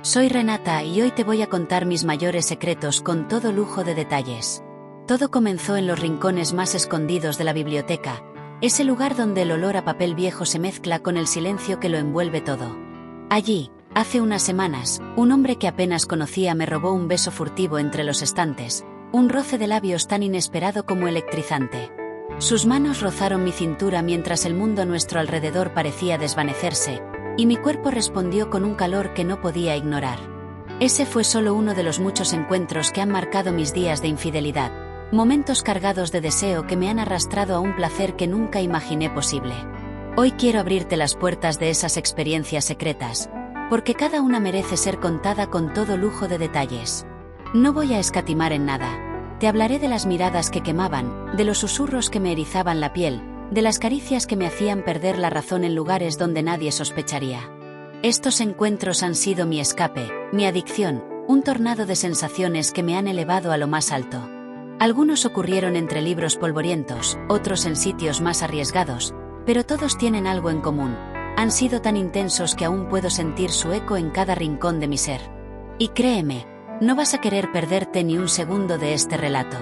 Soy Renata y hoy te voy a contar mis mayores secretos con todo lujo de detalles. Todo comenzó en los rincones más escondidos de la biblioteca, ese lugar donde el olor a papel viejo se mezcla con el silencio que lo envuelve todo. Allí, hace unas semanas, un hombre que apenas conocía me robó un beso furtivo entre los estantes, un roce de labios tan inesperado como electrizante. Sus manos rozaron mi cintura mientras el mundo a nuestro alrededor parecía desvanecerse, y mi cuerpo respondió con un calor que no podía ignorar. Ese fue solo uno de los muchos encuentros que han marcado mis días de infidelidad, momentos cargados de deseo que me han arrastrado a un placer que nunca imaginé posible. Hoy quiero abrirte las puertas de esas experiencias secretas, porque cada una merece ser contada con todo lujo de detalles. No voy a escatimar en nada. Te hablaré de las miradas que quemaban, de los susurros que me erizaban la piel, de las caricias que me hacían perder la razón en lugares donde nadie sospecharía. Estos encuentros han sido mi escape, mi adicción, un tornado de sensaciones que me han elevado a lo más alto. Algunos ocurrieron entre libros polvorientos, otros en sitios más arriesgados, pero todos tienen algo en común. Han sido tan intensos que aún puedo sentir su eco en cada rincón de mi ser. Y créeme, no vas a querer perderte ni un segundo de este relato.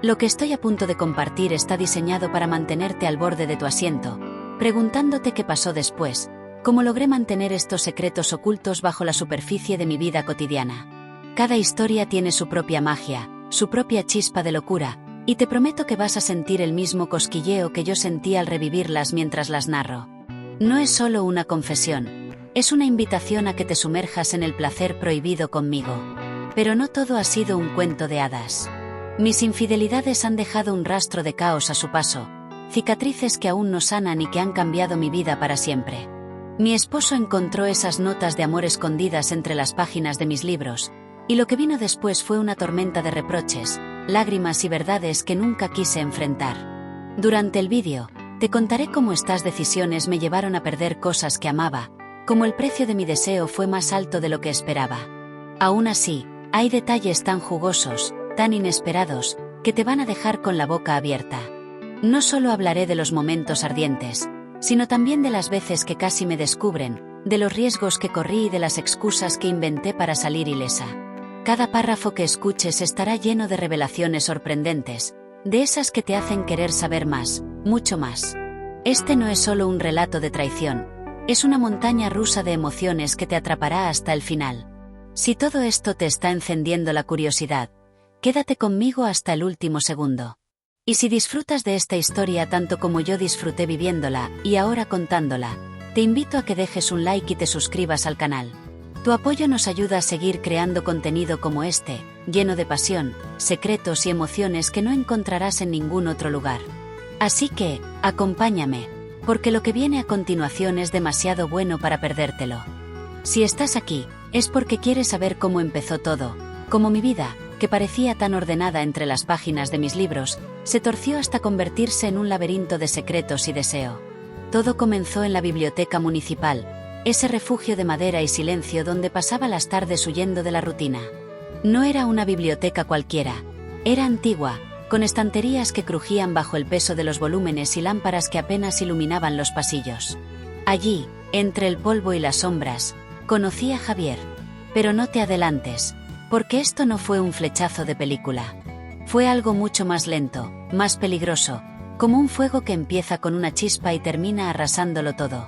Lo que estoy a punto de compartir está diseñado para mantenerte al borde de tu asiento, preguntándote qué pasó después, cómo logré mantener estos secretos ocultos bajo la superficie de mi vida cotidiana. Cada historia tiene su propia magia, su propia chispa de locura, y te prometo que vas a sentir el mismo cosquilleo que yo sentí al revivirlas mientras las narro. No es solo una confesión, es una invitación a que te sumerjas en el placer prohibido conmigo. Pero no todo ha sido un cuento de hadas. Mis infidelidades han dejado un rastro de caos a su paso, cicatrices que aún no sanan y que han cambiado mi vida para siempre. Mi esposo encontró esas notas de amor escondidas entre las páginas de mis libros, y lo que vino después fue una tormenta de reproches, lágrimas y verdades que nunca quise enfrentar. Durante el vídeo, te contaré cómo estas decisiones me llevaron a perder cosas que amaba, cómo el precio de mi deseo fue más alto de lo que esperaba. Aún así, hay detalles tan jugosos, tan inesperados, que te van a dejar con la boca abierta. No solo hablaré de los momentos ardientes, sino también de las veces que casi me descubren, de los riesgos que corrí y de las excusas que inventé para salir ilesa. Cada párrafo que escuches estará lleno de revelaciones sorprendentes, de esas que te hacen querer saber más, mucho más. Este no es solo un relato de traición, es una montaña rusa de emociones que te atrapará hasta el final. Si todo esto te está encendiendo la curiosidad, quédate conmigo hasta el último segundo. Y si disfrutas de esta historia tanto como yo disfruté viviéndola y ahora contándola, te invito a que dejes un like y te suscribas al canal. Tu apoyo nos ayuda a seguir creando contenido como este, lleno de pasión, secretos y emociones que no encontrarás en ningún otro lugar. Así que, acompáñame, porque lo que viene a continuación es demasiado bueno para perdértelo. Si estás aquí, es porque quieres saber cómo empezó todo, cómo mi vida, que parecía tan ordenada entre las páginas de mis libros, se torció hasta convertirse en un laberinto de secretos y deseo. Todo comenzó en la biblioteca municipal, ese refugio de madera y silencio donde pasaba las tardes huyendo de la rutina. No era una biblioteca cualquiera, era antigua, con estanterías que crujían bajo el peso de los volúmenes y lámparas que apenas iluminaban los pasillos. Allí, entre el polvo y las sombras, conocí a Javier. Pero no te adelantes, porque esto no fue un flechazo de película. Fue algo mucho más lento, más peligroso, como un fuego que empieza con una chispa y termina arrasándolo todo.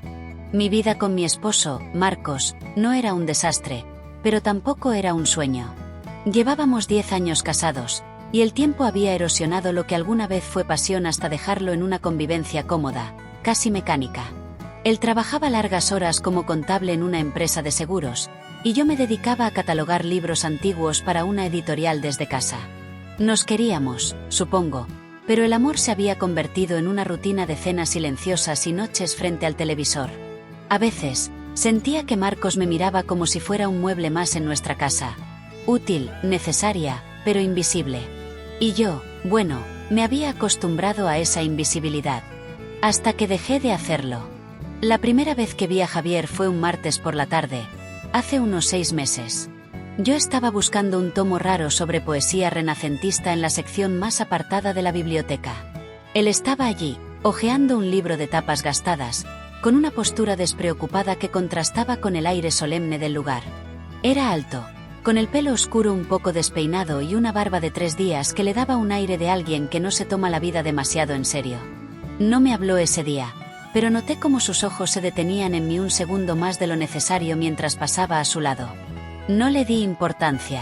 Mi vida con mi esposo, Marcos, no era un desastre, pero tampoco era un sueño. Llevábamos 10 años casados, y el tiempo había erosionado lo que alguna vez fue pasión hasta dejarlo en una convivencia cómoda, casi mecánica. Él trabajaba largas horas como contable en una empresa de seguros, y yo me dedicaba a catalogar libros antiguos para una editorial desde casa. Nos queríamos, supongo, pero el amor se había convertido en una rutina de cenas silenciosas y noches frente al televisor. A veces, sentía que Marcos me miraba como si fuera un mueble más en nuestra casa. Útil, necesaria, pero invisible. Y yo, bueno, me había acostumbrado a esa invisibilidad. Hasta que dejé de hacerlo. La primera vez que vi a Javier fue un martes por la tarde, hace unos 6 meses. Yo estaba buscando un tomo raro sobre poesía renacentista en la sección más apartada de la biblioteca. Él estaba allí, hojeando un libro de tapas gastadas, con una postura despreocupada que contrastaba con el aire solemne del lugar. Era alto, con el pelo oscuro un poco despeinado y una barba de 3 días que le daba un aire de alguien que no se toma la vida demasiado en serio. No me habló ese día, pero noté cómo sus ojos se detenían en mí un segundo más de lo necesario mientras pasaba a su lado. No le di importancia.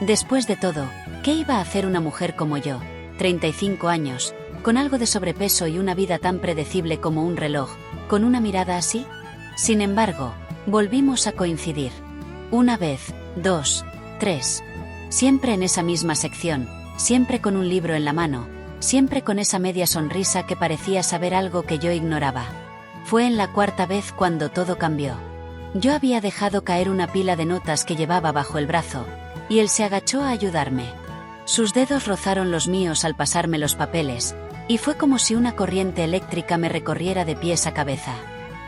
Después de todo, ¿qué iba a hacer una mujer como yo, 35 años, con algo de sobrepeso y una vida tan predecible como un reloj, con una mirada así? Sin embargo, volvimos a coincidir. Una vez, 2, 3. Siempre en esa misma sección, siempre con un libro en la mano, siempre con esa media sonrisa que parecía saber algo que yo ignoraba. Fue en la 4ª vez cuando todo cambió. Yo había dejado caer una pila de notas que llevaba bajo el brazo, y él se agachó a ayudarme. Sus dedos rozaron los míos al pasarme los papeles, y fue como si una corriente eléctrica me recorriera de pies a cabeza.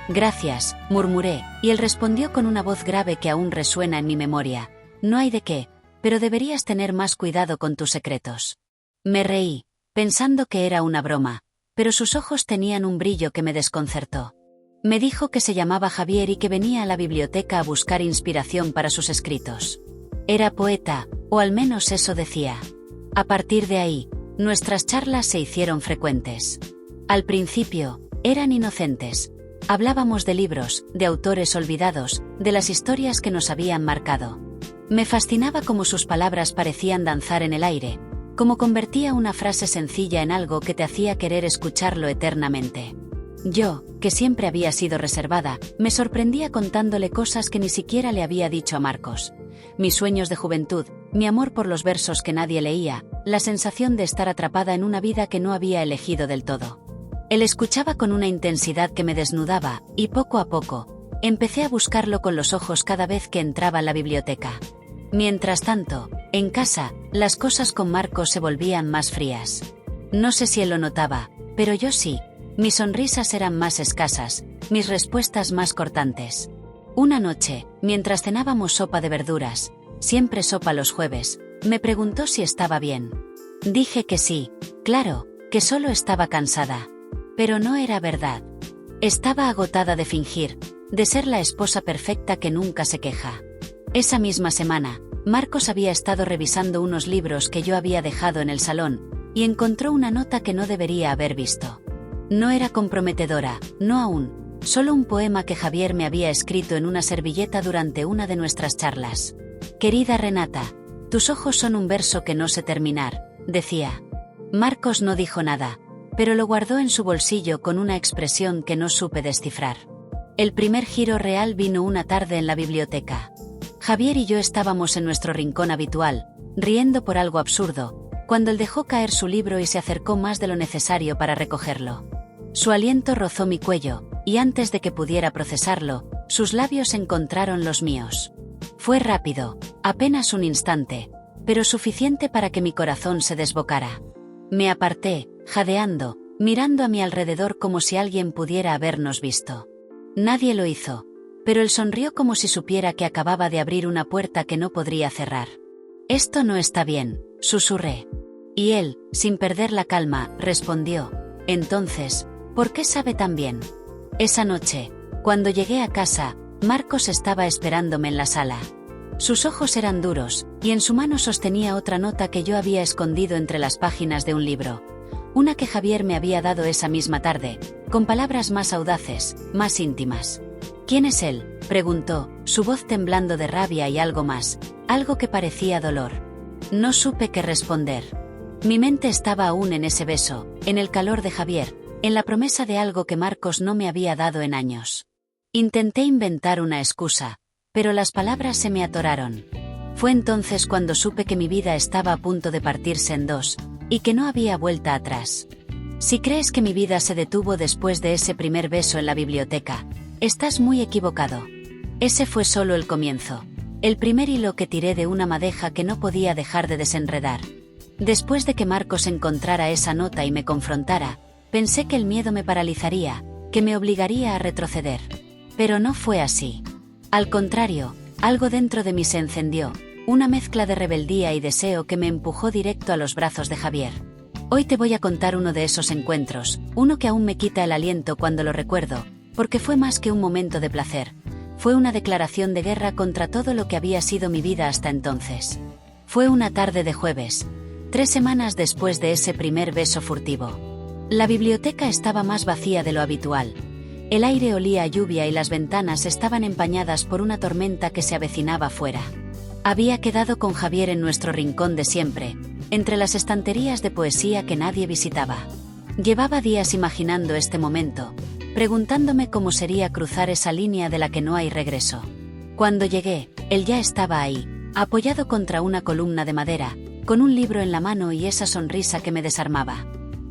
«Gracias», murmuré, y él respondió con una voz grave que aún resuena en mi memoria. «No hay de qué, pero deberías tener más cuidado con tus secretos». Me reí, pensando que era una broma, pero sus ojos tenían un brillo que me desconcertó. Me dijo que se llamaba Javier y que venía a la biblioteca a buscar inspiración para sus escritos. Era poeta, o al menos eso decía. A partir de ahí, nuestras charlas se hicieron frecuentes. Al principio, eran inocentes. Hablábamos de libros, de autores olvidados, de las historias que nos habían marcado. Me fascinaba cómo sus palabras parecían danzar en el aire, cómo convertía una frase sencilla en algo que te hacía querer escucharlo eternamente. Yo, que siempre había sido reservada, me sorprendía contándole cosas que ni siquiera le había dicho a Marcos. Mis sueños de juventud, mi amor por los versos que nadie leía, la sensación de estar atrapada en una vida que no había elegido del todo. Él escuchaba con una intensidad que me desnudaba, y poco a poco, empecé a buscarlo con los ojos cada vez que entraba a la biblioteca. Mientras tanto, en casa, las cosas con Marcos se volvían más frías. No sé si él lo notaba, pero yo sí. Mis sonrisas eran más escasas, mis respuestas más cortantes. Una noche, mientras cenábamos sopa de verduras, siempre sopa los jueves, me preguntó si estaba bien. Dije que sí, claro, que solo estaba cansada. Pero no era verdad. Estaba agotada de fingir, de ser la esposa perfecta que nunca se queja. Esa misma semana, Marcos había estado revisando unos libros que yo había dejado en el salón, y encontró una nota que no debería haber visto. No era comprometedora, no aún, solo un poema que Javier me había escrito en una servilleta durante una de nuestras charlas. «Querida Renata, tus ojos son un verso que no sé terminar», decía. Marcos no dijo nada, pero lo guardó en su bolsillo con una expresión que no supe descifrar. El primer giro real vino una tarde en la biblioteca. Javier y yo estábamos en nuestro rincón habitual, riendo por algo absurdo, cuando él dejó caer su libro y se acercó más de lo necesario para recogerlo. Su aliento rozó mi cuello, y antes de que pudiera procesarlo, sus labios encontraron los míos. Fue rápido, apenas un instante, pero suficiente para que mi corazón se desbocara. Me aparté, jadeando, mirando a mi alrededor como si alguien pudiera habernos visto. Nadie lo hizo, pero él sonrió como si supiera que acababa de abrir una puerta que no podría cerrar. «Esto no está bien», susurré. Y él, sin perder la calma, respondió: «Entonces, ¿por qué sabe tan bien?». Esa noche, cuando llegué a casa, Marcos estaba esperándome en la sala. Sus ojos eran duros, y en su mano sostenía otra nota que yo había escondido entre las páginas de un libro. Una que Javier me había dado esa misma tarde, con palabras más audaces, más íntimas. «¿Quién es él?», preguntó, su voz temblando de rabia y algo más, algo que parecía dolor. No supe qué responder. Mi mente estaba aún en ese beso, en el calor de Javier, en la promesa de algo que Marcos no me había dado en años. Intenté inventar una excusa, pero las palabras se me atoraron. Fue entonces cuando supe que mi vida estaba a punto de partirse en dos, y que no había vuelta atrás. Si crees que mi vida se detuvo después de ese primer beso en la biblioteca, estás muy equivocado. Ese fue solo el comienzo, el primer hilo que tiré de una madeja que no podía dejar de desenredar. Después de que Marcos encontrara esa nota y me confrontara, pensé que el miedo me paralizaría, que me obligaría a retroceder. Pero no fue así. Al contrario, algo dentro de mí se encendió, una mezcla de rebeldía y deseo que me empujó directo a los brazos de Javier. Hoy te voy a contar uno de esos encuentros, uno que aún me quita el aliento cuando lo recuerdo, porque fue más que un momento de placer. Fue una declaración de guerra contra todo lo que había sido mi vida hasta entonces. Fue una tarde de jueves, 3 semanas después de ese primer beso furtivo. La biblioteca estaba más vacía de lo habitual. El aire olía a lluvia y las ventanas estaban empañadas por una tormenta que se avecinaba fuera. Había quedado con Javier en nuestro rincón de siempre, entre las estanterías de poesía que nadie visitaba. Llevaba días imaginando este momento, preguntándome cómo sería cruzar esa línea de la que no hay regreso. Cuando llegué, él ya estaba ahí, apoyado contra una columna de madera, con un libro en la mano y esa sonrisa que me desarmaba.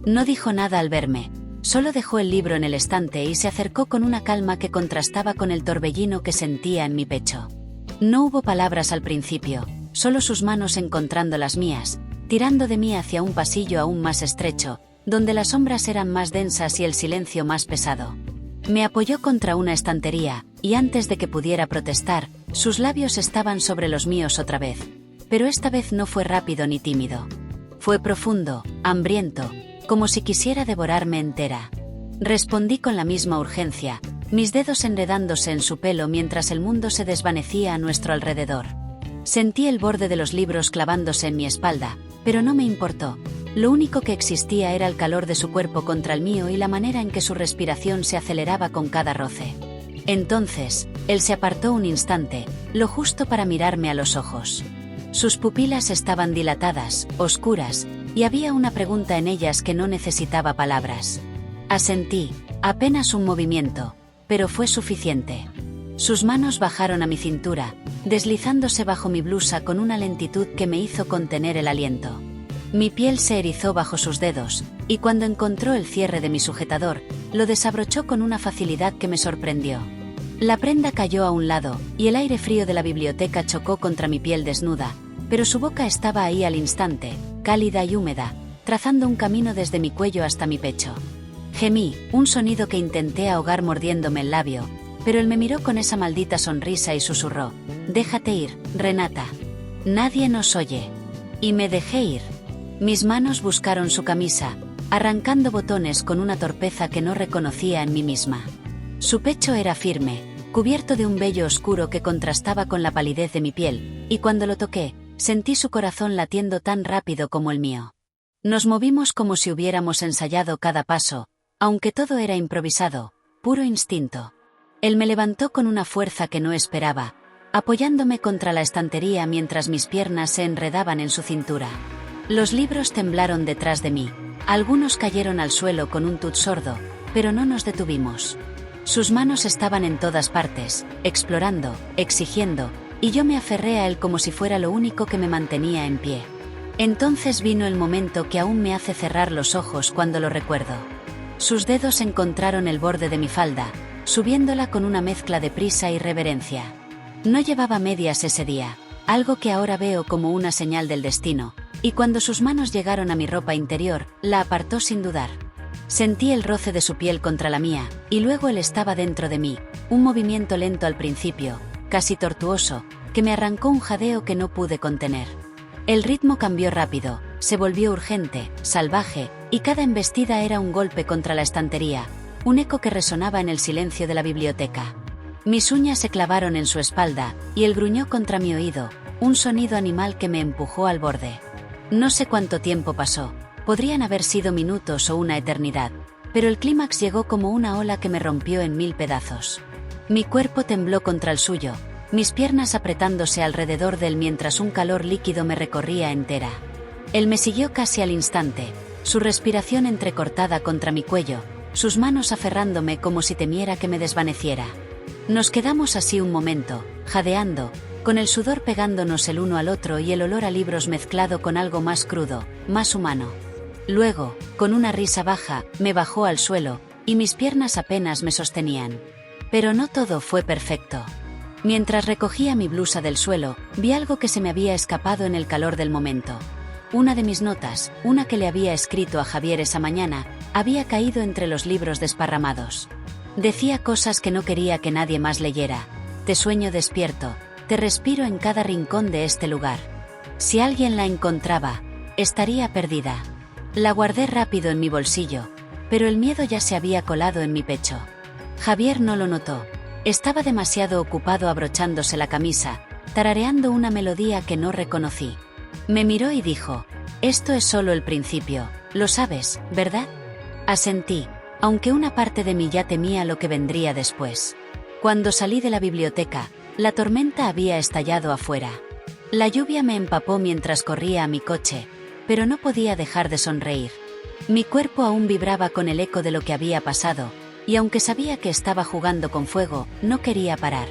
No dijo nada al verme, solo dejó el libro en el estante y se acercó con una calma que contrastaba con el torbellino que sentía en mi pecho. No hubo palabras al principio, solo sus manos encontrando las mías, tirando de mí hacia un pasillo aún más estrecho, donde las sombras eran más densas y el silencio más pesado. Me apoyó contra una estantería, y antes de que pudiera protestar, sus labios estaban sobre los míos otra vez. Pero esta vez no fue rápido ni tímido. Fue profundo, hambriento, como si quisiera devorarme entera. Respondí con la misma urgencia, mis dedos enredándose en su pelo mientras el mundo se desvanecía a nuestro alrededor. Sentí el borde de los libros clavándose en mi espalda, pero no me importó. Lo único que existía era el calor de su cuerpo contra el mío y la manera en que su respiración se aceleraba con cada roce. Entonces, él se apartó un instante, lo justo para mirarme a los ojos. Sus pupilas estaban dilatadas, oscuras, y había una pregunta en ellas que no necesitaba palabras. Asentí, apenas un movimiento, pero fue suficiente. Sus manos bajaron a mi cintura, deslizándose bajo mi blusa con una lentitud que me hizo contener el aliento. Mi piel se erizó bajo sus dedos, y cuando encontró el cierre de mi sujetador, lo desabrochó con una facilidad que me sorprendió. La prenda cayó a un lado, y el aire frío de la biblioteca chocó contra mi piel desnuda, pero su boca estaba ahí al instante, cálida y húmeda, trazando un camino desde mi cuello hasta mi pecho. Gemí, un sonido que intenté ahogar mordiéndome el labio, pero él me miró con esa maldita sonrisa y susurró: «Déjate ir, Renata. Nadie nos oye». Y me dejé ir. Mis manos buscaron su camisa, arrancando botones con una torpeza que no reconocía en mí misma. Su pecho era firme, cubierto de un vello oscuro que contrastaba con la palidez de mi piel, y cuando lo toqué, sentí su corazón latiendo tan rápido como el mío. Nos movimos como si hubiéramos ensayado cada paso, aunque todo era improvisado, puro instinto. Él me levantó con una fuerza que no esperaba, apoyándome contra la estantería mientras mis piernas se enredaban en su cintura. Los libros temblaron detrás de mí, algunos cayeron al suelo con un tut sordo, pero no nos detuvimos. Sus manos estaban en todas partes, explorando, exigiendo, y yo me aferré a él como si fuera lo único que me mantenía en pie. Entonces vino el momento que aún me hace cerrar los ojos cuando lo recuerdo. Sus dedos encontraron el borde de mi falda, subiéndola con una mezcla de prisa y reverencia. No llevaba medias ese día, algo que ahora veo como una señal del destino, y cuando sus manos llegaron a mi ropa interior, la apartó sin dudar. Sentí el roce de su piel contra la mía, y luego él estaba dentro de mí, un movimiento lento al principio, casi tortuoso, que me arrancó un jadeo que no pude contener. El ritmo cambió rápido, se volvió urgente, salvaje, y cada embestida era un golpe contra la estantería, un eco que resonaba en el silencio de la biblioteca. Mis uñas se clavaron en su espalda, y él gruñó contra mi oído, un sonido animal que me empujó al borde. No sé cuánto tiempo pasó, podrían haber sido minutos o una eternidad, pero el clímax llegó como una ola que me rompió en 1000 pedazos. Mi cuerpo tembló contra el suyo, mis piernas apretándose alrededor de él mientras un calor líquido me recorría entera. Él me siguió casi al instante, su respiración entrecortada contra mi cuello, sus manos aferrándome como si temiera que me desvaneciera. Nos quedamos así un momento, jadeando, con el sudor pegándonos el uno al otro y el olor a libros mezclado con algo más crudo, más humano. Luego, con una risa baja, me bajó al suelo, y mis piernas apenas me sostenían. Pero no todo fue perfecto. Mientras recogía mi blusa del suelo, vi algo que se me había escapado en el calor del momento. Una de mis notas, una que le había escrito a Javier esa mañana, había caído entre los libros desparramados. Decía cosas que no quería que nadie más leyera. Te sueño despierto, te respiro en cada rincón de este lugar. Si alguien la encontraba, estaría perdida. La guardé rápido en mi bolsillo, pero el miedo ya se había colado en mi pecho. Javier no lo notó. Estaba demasiado ocupado abrochándose la camisa, tarareando una melodía que no reconocí. Me miró y dijo: «Esto es solo el principio, lo sabes, ¿verdad?». Asentí, aunque una parte de mí ya temía lo que vendría después. Cuando salí de la biblioteca, la tormenta había estallado afuera. La lluvia me empapó mientras corría a mi coche, pero no podía dejar de sonreír. Mi cuerpo aún vibraba con el eco de lo que había pasado, y aunque sabía que estaba jugando con fuego, no quería parar.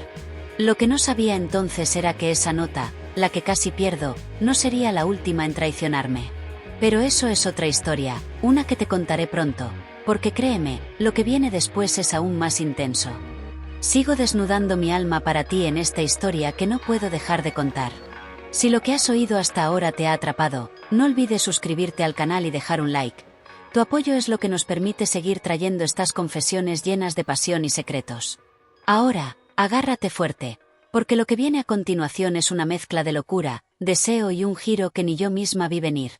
Lo que no sabía entonces era que esa nota, la que casi pierdo, no sería la última en traicionarme. Pero eso es otra historia, una que te contaré pronto, porque créeme, lo que viene después es aún más intenso. Sigo desnudando mi alma para ti en esta historia que no puedo dejar de contar. Si lo que has oído hasta ahora te ha atrapado, no olvides suscribirte al canal y dejar un like. Tu apoyo es lo que nos permite seguir trayendo estas confesiones llenas de pasión y secretos. Ahora, agárrate fuerte, porque lo que viene a continuación es una mezcla de locura, deseo y un giro que ni yo misma vi venir.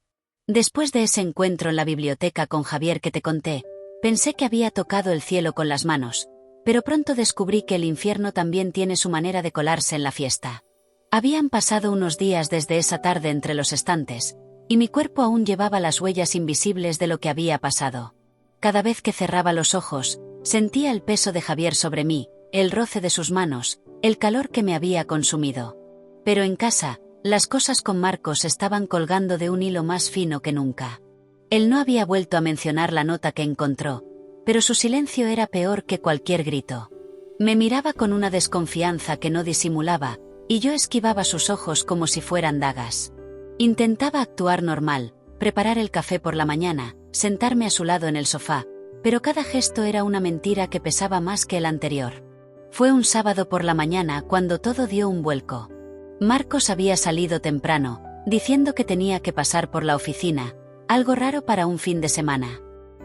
Después de ese encuentro en la biblioteca con Javier que te conté, pensé que había tocado el cielo con las manos, pero pronto descubrí que el infierno también tiene su manera de colarse en la fiesta. Habían pasado unos días desde esa tarde entre los estantes, y mi cuerpo aún llevaba las huellas invisibles de lo que había pasado. Cada vez que cerraba los ojos, sentía el peso de Javier sobre mí, el roce de sus manos, el calor que me había consumido. Pero en casa, las cosas con Marcos estaban colgando de un hilo más fino que nunca. Él no había vuelto a mencionar la nota que encontró, pero su silencio era peor que cualquier grito. Me miraba con una desconfianza que no disimulaba, y yo esquivaba sus ojos como si fueran dagas. Intentaba actuar normal, preparar el café por la mañana, sentarme a su lado en el sofá, pero cada gesto era una mentira que pesaba más que el anterior. Fue un sábado por la mañana cuando todo dio un vuelco. Marcos había salido temprano, diciendo que tenía que pasar por la oficina, algo raro para un fin de semana.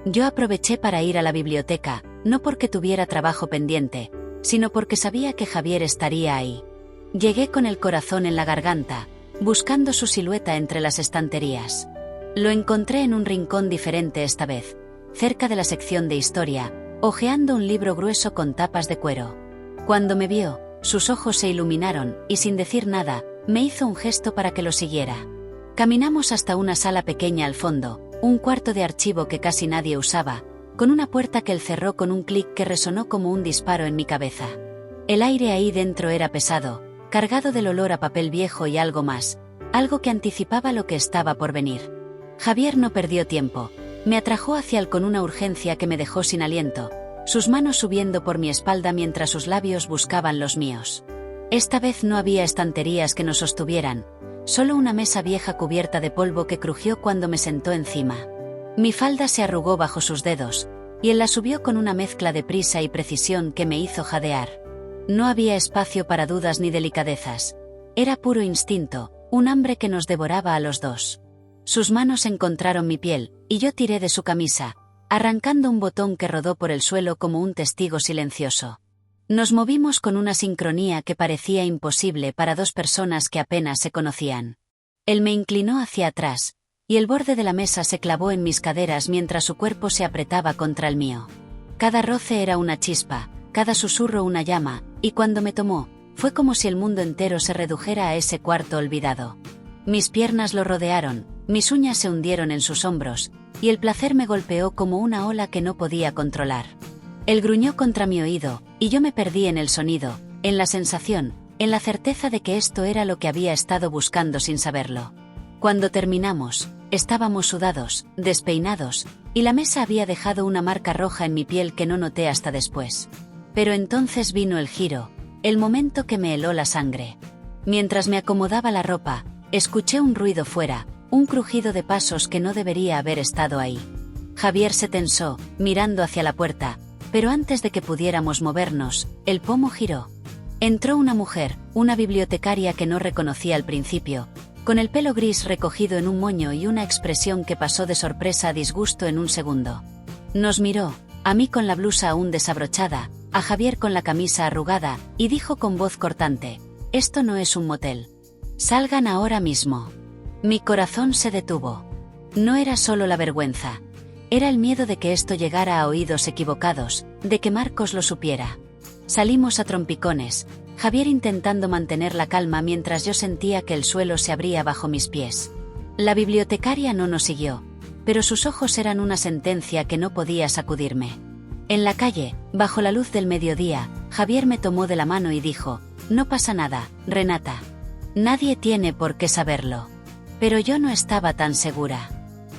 Yo aproveché para ir a la biblioteca, no porque tuviera trabajo pendiente, sino porque sabía que Javier estaría ahí. Llegué con el corazón en la garganta, buscando su silueta entre las estanterías. Lo encontré en un rincón diferente esta vez, cerca de la sección de historia, hojeando un libro grueso con tapas de cuero. Cuando me vio, sus ojos se iluminaron, y sin decir nada, me hizo un gesto para que lo siguiera. Caminamos hasta una sala pequeña al fondo, un cuarto de archivo que casi nadie usaba, con una puerta que él cerró con un clic que resonó como un disparo en mi cabeza. El aire ahí dentro era pesado, cargado del olor a papel viejo y algo más, algo que anticipaba lo que estaba por venir. Javier no perdió tiempo, me atrajo hacia él con una urgencia que me dejó sin aliento, sus manos subiendo por mi espalda mientras sus labios buscaban los míos. Esta vez no había estanterías que nos sostuvieran, solo una mesa vieja cubierta de polvo que crujió cuando me sentó encima. Mi falda se arrugó bajo sus dedos, y él la subió con una mezcla de prisa y precisión que me hizo jadear. No había espacio para dudas ni delicadezas. Era puro instinto, un hambre que nos devoraba a los dos. Sus manos encontraron mi piel, y yo tiré de su camisa, arrancando un botón que rodó por el suelo como un testigo silencioso. Nos movimos con una sincronía que parecía imposible para dos personas que apenas se conocían. Él me inclinó hacia atrás, y el borde de la mesa se clavó en mis caderas mientras su cuerpo se apretaba contra el mío. Cada roce era una chispa, cada susurro una llama, y cuando me tomó, fue como si el mundo entero se redujera a ese cuarto olvidado. Mis piernas lo rodearon, mis uñas se hundieron en sus hombros, y el placer me golpeó como una ola que no podía controlar. Él gruñó contra mi oído, y yo me perdí en el sonido, en la sensación, en la certeza de que esto era lo que había estado buscando sin saberlo. Cuando terminamos, estábamos sudados, despeinados, y la mesa había dejado una marca roja en mi piel que no noté hasta después. Pero entonces vino el giro, el momento que me heló la sangre. Mientras me acomodaba la ropa, escuché un ruido fuera, un crujido de pasos que no debería haber estado ahí. Javier se tensó, mirando hacia la puerta, pero antes de que pudiéramos movernos, el pomo giró. Entró una mujer, una bibliotecaria que no reconocí al principio, con el pelo gris recogido en un moño y una expresión que pasó de sorpresa a disgusto en un segundo. Nos miró, a mí con la blusa aún desabrochada, a Javier con la camisa arrugada, y dijo con voz cortante: «Esto no es un motel. Salgan ahora mismo». Mi corazón se detuvo. No era solo la vergüenza. Era el miedo de que esto llegara a oídos equivocados, de que Marcos lo supiera. Salimos a trompicones, Javier intentando mantener la calma mientras yo sentía que el suelo se abría bajo mis pies. La bibliotecaria no nos siguió, pero sus ojos eran una sentencia que no podía sacudirme. En la calle, bajo la luz del mediodía, Javier me tomó de la mano y dijo: «No pasa nada, Renata. Nadie tiene por qué saberlo». Pero yo no estaba tan segura.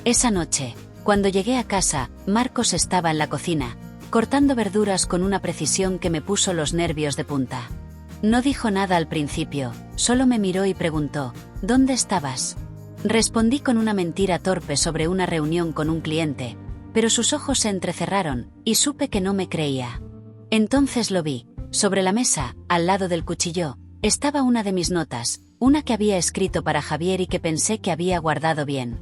Esa noche, cuando llegué a casa, Marcos estaba en la cocina, cortando verduras con una precisión que me puso los nervios de punta. No dijo nada al principio, solo me miró y preguntó: «¿Dónde estabas?». Respondí con una mentira torpe sobre una reunión con un cliente, pero sus ojos se entrecerraron, y supe que no me creía. Entonces lo vi. Sobre la mesa, al lado del cuchillo, estaba una de mis notas, una que había escrito para Javier y que pensé que había guardado bien.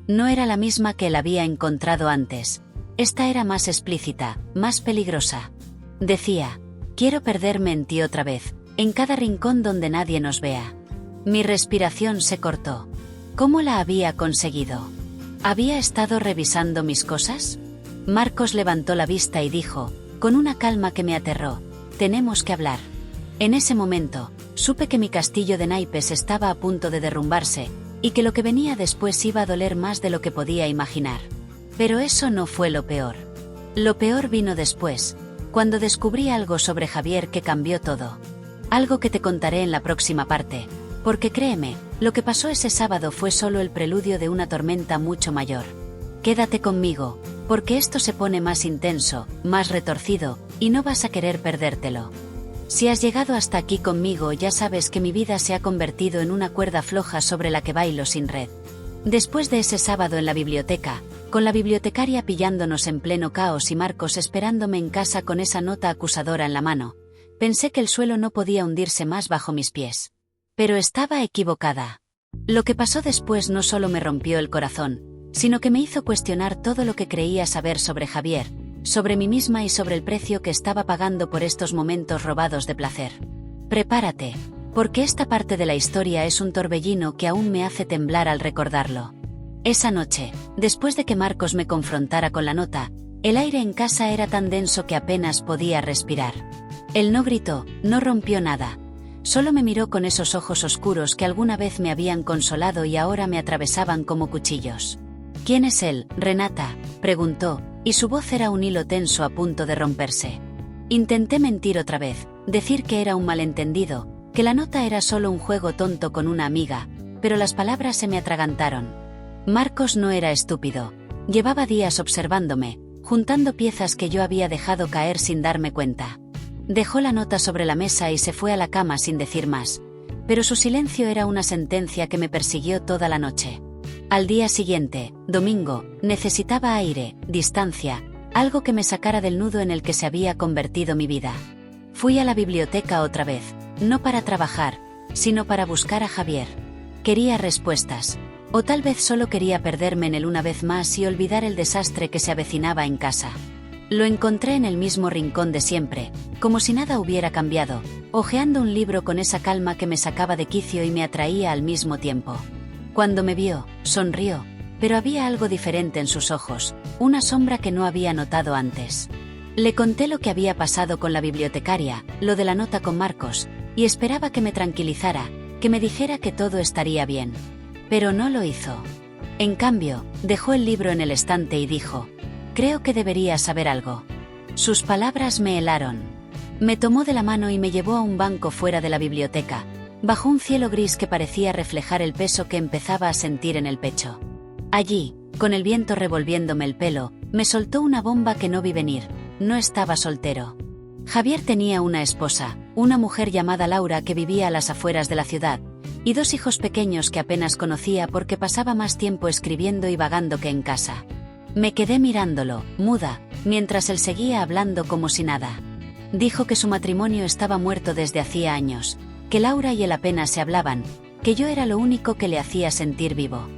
No era la misma que él había encontrado antes. Esta era más explícita, más peligrosa. Decía: «Quiero perderme en ti otra vez, en cada rincón donde nadie nos vea». Mi respiración se cortó. ¿Cómo la había conseguido? ¿Había estado revisando mis cosas? Marcos levantó la vista y dijo, con una calma que me aterró: «Tenemos que hablar». En ese momento, supe que mi castillo de naipes estaba a punto de derrumbarse, y que lo que venía después iba a doler más de lo que podía imaginar. Pero eso no fue lo peor. Lo peor vino después, cuando descubrí algo sobre Javier que cambió todo. Algo que te contaré en la próxima parte, porque créeme, lo que pasó ese sábado fue solo el preludio de una tormenta mucho mayor. Quédate conmigo, porque esto se pone más intenso, más retorcido, y no vas a querer perdértelo. Si has llegado hasta aquí conmigo, ya sabes que mi vida se ha convertido en una cuerda floja sobre la que bailo sin red. Después de ese sábado en la biblioteca, con la bibliotecaria pillándonos en pleno caos y Marcos esperándome en casa con esa nota acusadora en la mano, pensé que el suelo no podía hundirse más bajo mis pies. Pero estaba equivocada. Lo que pasó después no solo me rompió el corazón, sino que me hizo cuestionar todo lo que creía saber sobre Javier, sobre mí misma y sobre el precio que estaba pagando por estos momentos robados de placer. Prepárate, porque esta parte de la historia es un torbellino que aún me hace temblar al recordarlo. Esa noche, después de que Marcos me confrontara con la nota, el aire en casa era tan denso que apenas podía respirar. Él no gritó, no rompió nada. Solo me miró con esos ojos oscuros que alguna vez me habían consolado y ahora me atravesaban como cuchillos. «¿Quién es él, Renata?», preguntó, y su voz era un hilo tenso a punto de romperse. Intenté mentir otra vez, decir que era un malentendido, que la nota era solo un juego tonto con una amiga, pero las palabras se me atragantaron. Marcos no era estúpido. Llevaba días observándome, juntando piezas que yo había dejado caer sin darme cuenta. Dejó la nota sobre la mesa y se fue a la cama sin decir más, pero su silencio era una sentencia que me persiguió toda la noche. Al día siguiente, domingo, necesitaba aire, distancia, algo que me sacara del nudo en el que se había convertido mi vida. Fui a la biblioteca otra vez, no para trabajar, sino para buscar a Javier. Quería respuestas, o tal vez solo quería perderme en él una vez más y olvidar el desastre que se avecinaba en casa. Lo encontré en el mismo rincón de siempre, como si nada hubiera cambiado, hojeando un libro con esa calma que me sacaba de quicio y me atraía al mismo tiempo. Cuando me vio, sonrió, pero había algo diferente en sus ojos, una sombra que no había notado antes. Le conté lo que había pasado con la bibliotecaria, lo de la nota con Marcos, y esperaba que me tranquilizara, que me dijera que todo estaría bien. Pero no lo hizo. En cambio, dejó el libro en el estante y dijo: «Creo que deberías saber algo». Sus palabras me helaron. Me tomó de la mano y me llevó a un banco fuera de la biblioteca, bajo un cielo gris que parecía reflejar el peso que empezaba a sentir en el pecho. Allí, con el viento revolviéndome el pelo, me soltó una bomba que no vi venir: no estaba soltero. Javier tenía una esposa, una mujer llamada Laura que vivía a las afueras de la ciudad, y 2 hijos pequeños que apenas conocía porque pasaba más tiempo escribiendo y vagando que en casa. Me quedé mirándolo, muda, mientras él seguía hablando como si nada. Dijo que su matrimonio estaba muerto desde hacía años, que Laura y él apenas se hablaban, que yo era lo único que le hacía sentir vivo.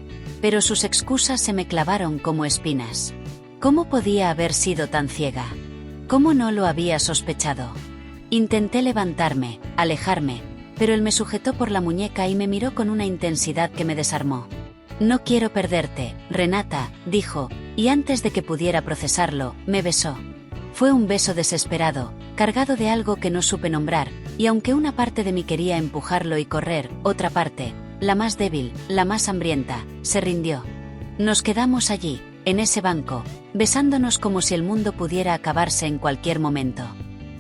Pero sus excusas se me clavaron como espinas. ¿Cómo podía haber sido tan ciega? ¿Cómo no lo había sospechado? Intenté levantarme, alejarme, pero él me sujetó por la muñeca y me miró con una intensidad que me desarmó. «No quiero perderte, Renata», dijo, y antes de que pudiera procesarlo, me besó. Fue un beso desesperado, cargado de algo que no supe nombrar, y aunque una parte de mí quería empujarlo y correr, otra parte, la más débil, la más hambrienta, se rindió. Nos quedamos allí, en ese banco, besándonos como si el mundo pudiera acabarse en cualquier momento.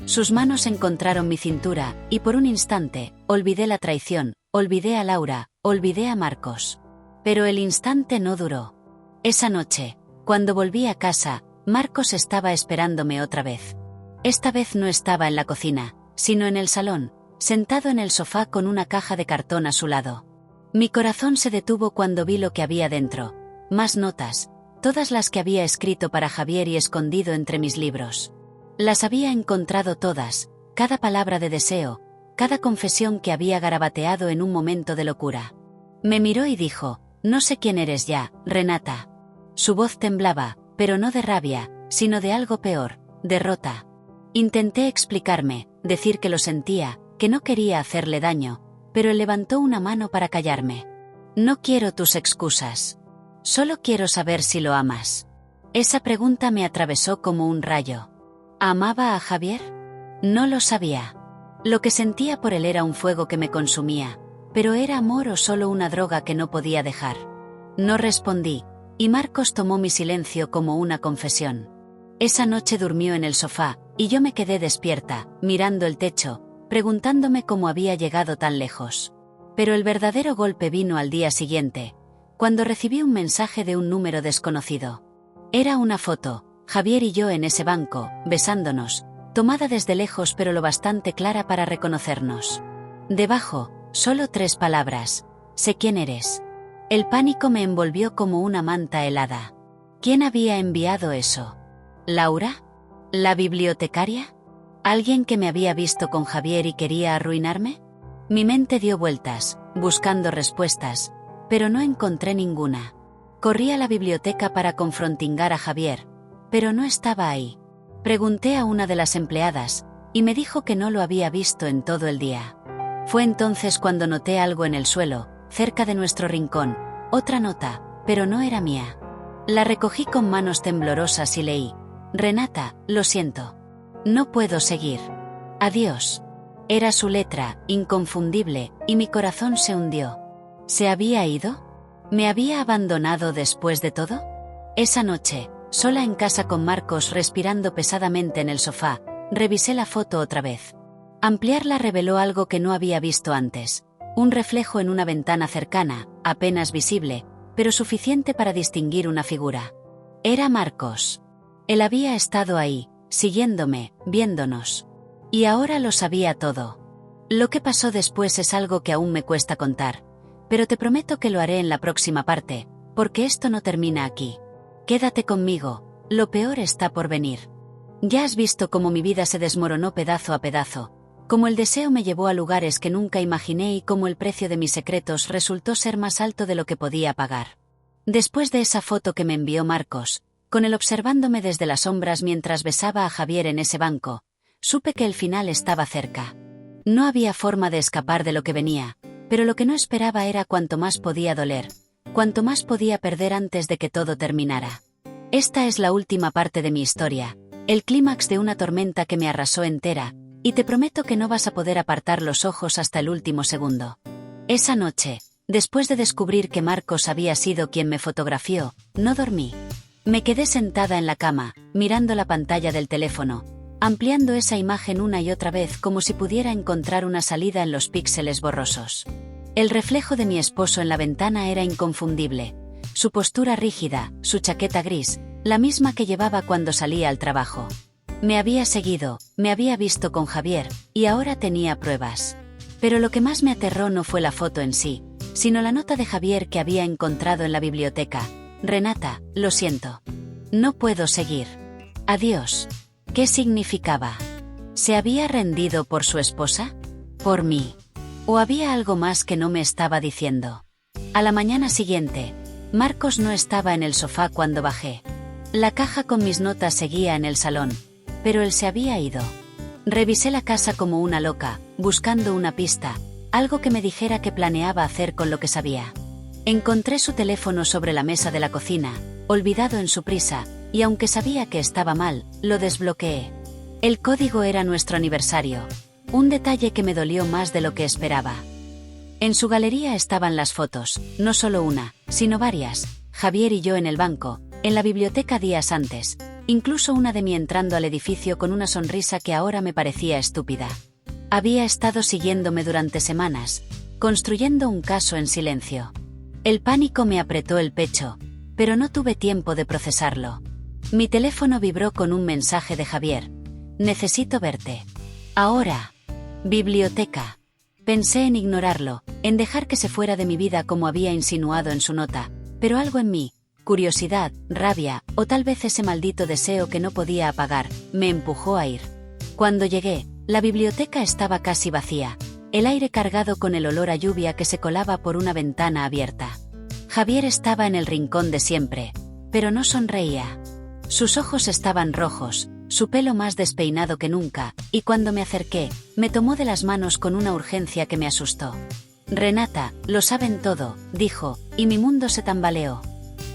Sus manos encontraron mi cintura, y por un instante, olvidé la traición, olvidé a Laura, olvidé a Marcos. Pero el instante no duró. Esa noche, cuando volví a casa, Marcos estaba esperándome otra vez. Esta vez no estaba en la cocina, sino en el salón, sentado en el sofá con una caja de cartón a su lado. Mi corazón se detuvo cuando vi lo que había dentro. Más notas, todas las que había escrito para Javier y escondido entre mis libros. Las había encontrado todas, cada palabra de deseo, cada confesión que había garabateado en un momento de locura. Me miró y dijo: «No sé quién eres ya, Renata». Su voz temblaba, pero no de rabia, sino de algo peor, derrota. Intenté explicarme, decir que lo sentía, que no quería hacerle daño, pero él levantó una mano para callarme. «No quiero tus excusas. Solo quiero saber si lo amas». Esa pregunta me atravesó como un rayo. ¿Amaba a Javier? No lo sabía. Lo que sentía por él era un fuego que me consumía, pero ¿era amor o solo una droga que no podía dejar? No respondí, y Marcos tomó mi silencio como una confesión. Esa noche durmió en el sofá, y yo me quedé despierta, mirando el techo, preguntándome cómo había llegado tan lejos. Pero el verdadero golpe vino al día siguiente, cuando recibí un mensaje de un número desconocido. Era una foto, Javier y yo en ese banco, besándonos, tomada desde lejos pero lo bastante clara para reconocernos. Debajo, solo 3 palabras: «Sé quién eres». El pánico me envolvió como una manta helada. ¿Quién había enviado eso? ¿Laura? ¿La bibliotecaria? ¿Alguien que me había visto con Javier y quería arruinarme? Mi mente dio vueltas, buscando respuestas, pero no encontré ninguna. Corrí a la biblioteca para confrontar a Javier, pero no estaba ahí. Pregunté a una de las empleadas, y me dijo que no lo había visto en todo el día. Fue entonces cuando noté algo en el suelo, cerca de nuestro rincón, otra nota, pero no era mía. La recogí con manos temblorosas y leí: «Renata, lo siento. No puedo seguir. Adiós». Era su letra, inconfundible, y mi corazón se hundió. ¿Se había ido? ¿Me había abandonado después de todo? Esa noche, sola en casa con Marcos respirando pesadamente en el sofá, revisé la foto otra vez. Ampliarla reveló algo que no había visto antes: un reflejo en una ventana cercana, apenas visible, pero suficiente para distinguir una figura. Era Marcos. Él había estado ahí, siguiéndome, viéndonos. Y ahora lo sabía todo. Lo que pasó después es algo que aún me cuesta contar, pero te prometo que lo haré en la próxima parte, porque esto no termina aquí. Quédate conmigo, lo peor está por venir. Ya has visto cómo mi vida se desmoronó pedazo a pedazo, cómo el deseo me llevó a lugares que nunca imaginé y cómo el precio de mis secretos resultó ser más alto de lo que podía pagar. Después de esa foto que me envió Marcos, con él observándome desde las sombras mientras besaba a Javier en ese banco, supe que el final estaba cerca. No había forma de escapar de lo que venía, pero lo que no esperaba era cuánto más podía doler, cuánto más podía perder antes de que todo terminara. Esta es la última parte de mi historia, el clímax de una tormenta que me arrasó entera, y te prometo que no vas a poder apartar los ojos hasta el último segundo. Esa noche, después de descubrir que Marcos había sido quien me fotografió, no dormí. Me quedé sentada en la cama, mirando la pantalla del teléfono, ampliando esa imagen una y otra vez como si pudiera encontrar una salida en los píxeles borrosos. El reflejo de mi esposo en la ventana era inconfundible, su postura rígida, su chaqueta gris, la misma que llevaba cuando salía al trabajo. Me había seguido, me había visto con Javier, y ahora tenía pruebas. Pero lo que más me aterró no fue la foto en sí, sino la nota de Javier que había encontrado en la biblioteca: «Renata, lo siento. No puedo seguir. Adiós». ¿Qué significaba? ¿Se había rendido por su esposa? ¿Por mí? ¿O había algo más que no me estaba diciendo? A la mañana siguiente, Marcos no estaba en el sofá cuando bajé. La caja con mis notas seguía en el salón, pero él se había ido. Revisé la casa como una loca, buscando una pista, algo que me dijera qué planeaba hacer con lo que sabía. Encontré su teléfono sobre la mesa de la cocina, olvidado en su prisa, y aunque sabía que estaba mal, lo desbloqueé. El código era nuestro aniversario, un detalle que me dolió más de lo que esperaba. En su galería estaban las fotos, no solo una, sino varias, Javier y yo en el banco, en la biblioteca días antes, incluso una de mí entrando al edificio con una sonrisa que ahora me parecía estúpida. Había estado siguiéndome durante semanas, construyendo un caso en silencio. El pánico me apretó el pecho, pero no tuve tiempo de procesarlo. Mi teléfono vibró con un mensaje de Javier. Necesito verte. Ahora. Biblioteca. Pensé en ignorarlo, en dejar que se fuera de mi vida como había insinuado en su nota, pero algo en mí, curiosidad, rabia, o tal vez ese maldito deseo que no podía apagar, me empujó a ir. Cuando llegué, la biblioteca estaba casi vacía, el aire cargado con el olor a lluvia que se colaba por una ventana abierta. Javier estaba en el rincón de siempre, pero no sonreía. Sus ojos estaban rojos, su pelo más despeinado que nunca, y cuando me acerqué, me tomó de las manos con una urgencia que me asustó. «Renata, lo saben todo», dijo, y mi mundo se tambaleó.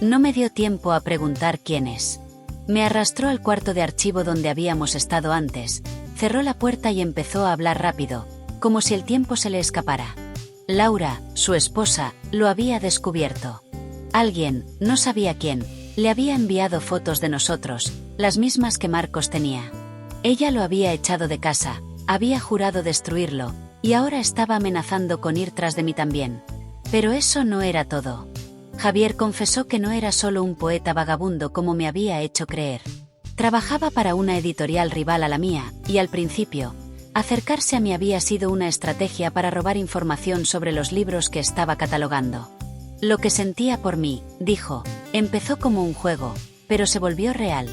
No me dio tiempo a preguntar quién es. Me arrastró al cuarto de archivo donde habíamos estado antes, cerró la puerta y empezó a hablar rápido, como si el tiempo se le escapara. Laura, su esposa, lo había descubierto. Alguien, no sabía quién, le había enviado fotos de nosotros, las mismas que Marcos tenía. Ella lo había echado de casa, había jurado destruirlo, y ahora estaba amenazando con ir tras de mí también. Pero eso no era todo. Javier confesó que no era solo un poeta vagabundo como me había hecho creer. Trabajaba para una editorial rival a la mía, y al principio, acercarse a mí había sido una estrategia para robar información sobre los libros que estaba catalogando. Lo que sentía por mí, dijo, empezó como un juego, pero se volvió real.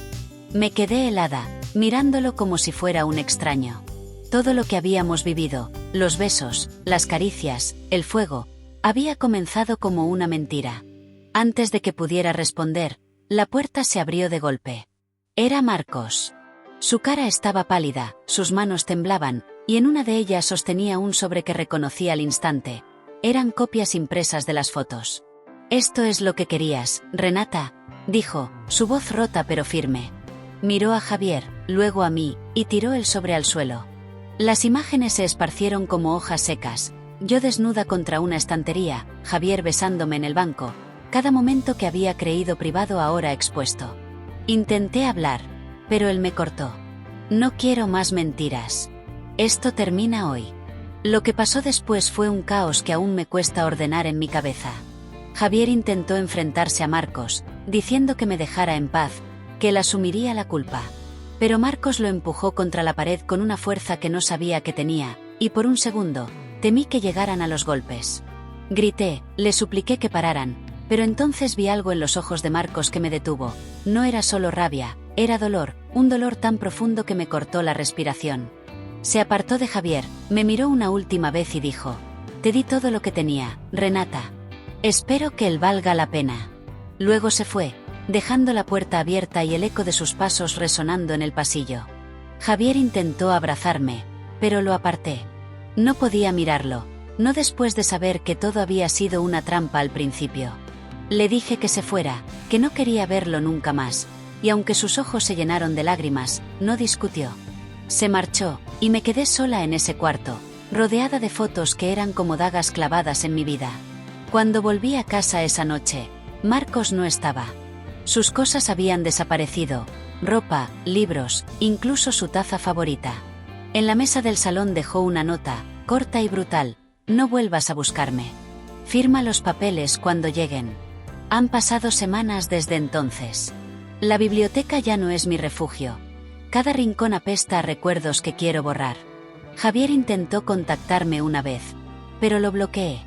Me quedé helada, mirándolo como si fuera un extraño. Todo lo que habíamos vivido, los besos, las caricias, el fuego, había comenzado como una mentira. Antes de que pudiera responder, la puerta se abrió de golpe. Era Marcos. Su cara estaba pálida, sus manos temblaban, y en una de ellas sostenía un sobre que reconocí al instante. Eran copias impresas de las fotos. «Esto es lo que querías, Renata», dijo, su voz rota pero firme. Miró a Javier, luego a mí, y tiró el sobre al suelo. Las imágenes se esparcieron como hojas secas, yo desnuda contra una estantería, Javier besándome en el banco, cada momento que había creído privado ahora expuesto. Intenté hablar, pero él me cortó. «No quiero más mentiras. Esto termina hoy». Lo que pasó después fue un caos que aún me cuesta ordenar en mi cabeza. Javier intentó enfrentarse a Marcos, diciendo que me dejara en paz, que él asumiría la culpa. Pero Marcos lo empujó contra la pared con una fuerza que no sabía que tenía, y por un segundo, temí que llegaran a los golpes. Grité, le supliqué que pararan, pero entonces vi algo en los ojos de Marcos que me detuvo. No era solo rabia, era dolor, un dolor tan profundo que me cortó la respiración. Se apartó de Javier, me miró una última vez y dijo, «Te di todo lo que tenía, Renata. Espero que él valga la pena». Luego se fue, dejando la puerta abierta y el eco de sus pasos resonando en el pasillo. Javier intentó abrazarme, pero lo aparté. No podía mirarlo, no después de saber que todo había sido una trampa al principio. Le dije que se fuera, que no quería verlo nunca más, y aunque sus ojos se llenaron de lágrimas, no discutió. Se marchó, y me quedé sola en ese cuarto, rodeada de fotos que eran como dagas clavadas en mi vida. Cuando volví a casa esa noche, Marcos no estaba. Sus cosas habían desaparecido, ropa, libros, incluso su taza favorita. En la mesa del salón dejó una nota, corta y brutal, «No vuelvas a buscarme. Firma los papeles cuando lleguen». Han pasado semanas desde entonces. La biblioteca ya no es mi refugio. Cada rincón apesta a recuerdos que quiero borrar. Javier intentó contactarme una vez, pero lo bloqueé.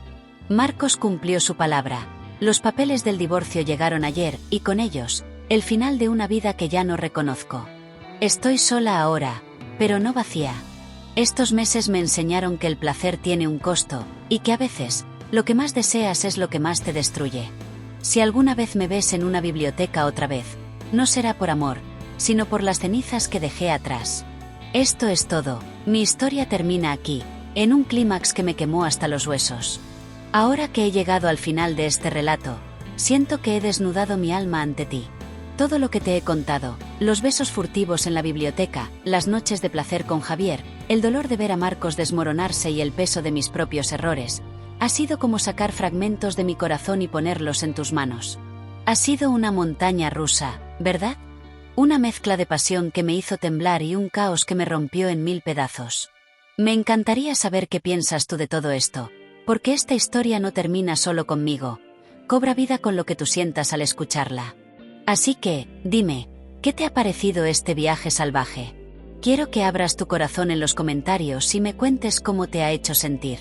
Marcos cumplió su palabra. Los papeles del divorcio llegaron ayer, y con ellos, el final de una vida que ya no reconozco. Estoy sola ahora, pero no vacía. Estos meses me enseñaron que el placer tiene un costo, y que a veces, lo que más deseas es lo que más te destruye. Si alguna vez me ves en una biblioteca otra vez, no será por amor, sino por las cenizas que dejé atrás. Esto es todo, mi historia termina aquí, en un clímax que me quemó hasta los huesos. Ahora que he llegado al final de este relato, siento que he desnudado mi alma ante ti. Todo lo que te he contado, los besos furtivos en la biblioteca, las noches de placer con Javier, el dolor de ver a Marcos desmoronarse y el peso de mis propios errores, ha sido como sacar fragmentos de mi corazón y ponerlos en tus manos. Ha sido una montaña rusa, ¿verdad? Una mezcla de pasión que me hizo temblar y un caos que me rompió en 1000 pedazos. Me encantaría saber qué piensas tú de todo esto, porque esta historia no termina solo conmigo, cobra vida con lo que tú sientas al escucharla. Así que, dime, ¿qué te ha parecido este viaje salvaje? Quiero que abras tu corazón en los comentarios y me cuentes cómo te ha hecho sentir.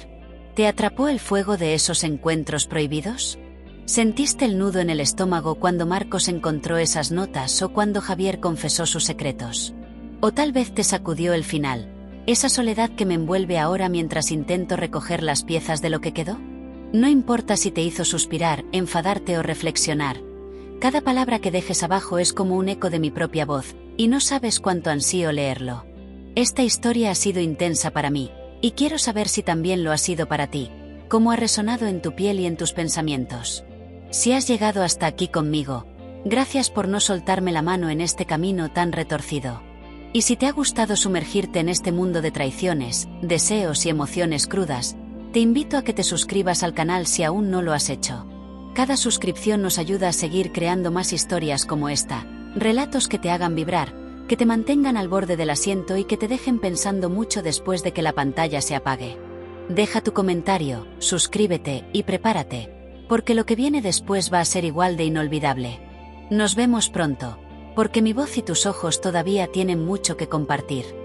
¿Te atrapó el fuego de esos encuentros prohibidos? ¿Sentiste el nudo en el estómago cuando Marcos encontró esas notas o cuando Javier confesó sus secretos? ¿O tal vez te sacudió el final, esa soledad que me envuelve ahora mientras intento recoger las piezas de lo que quedó? No importa si te hizo suspirar, enfadarte o reflexionar. Cada palabra que dejes abajo es como un eco de mi propia voz, y no sabes cuánto ansío leerlo. Esta historia ha sido intensa para mí, y quiero saber si también lo ha sido para ti, cómo ha resonado en tu piel y en tus pensamientos. Si has llegado hasta aquí conmigo, gracias por no soltarme la mano en este camino tan retorcido. Y si te ha gustado sumergirte en este mundo de traiciones, deseos y emociones crudas, te invito a que te suscribas al canal si aún no lo has hecho. Cada suscripción nos ayuda a seguir creando más historias como esta, relatos que te hagan vibrar, que te mantengan al borde del asiento y que te dejen pensando mucho después de que la pantalla se apague. Deja tu comentario, suscríbete y prepárate, porque lo que viene después va a ser igual de inolvidable. Nos vemos pronto, porque mi voz y tus ojos todavía tienen mucho que compartir.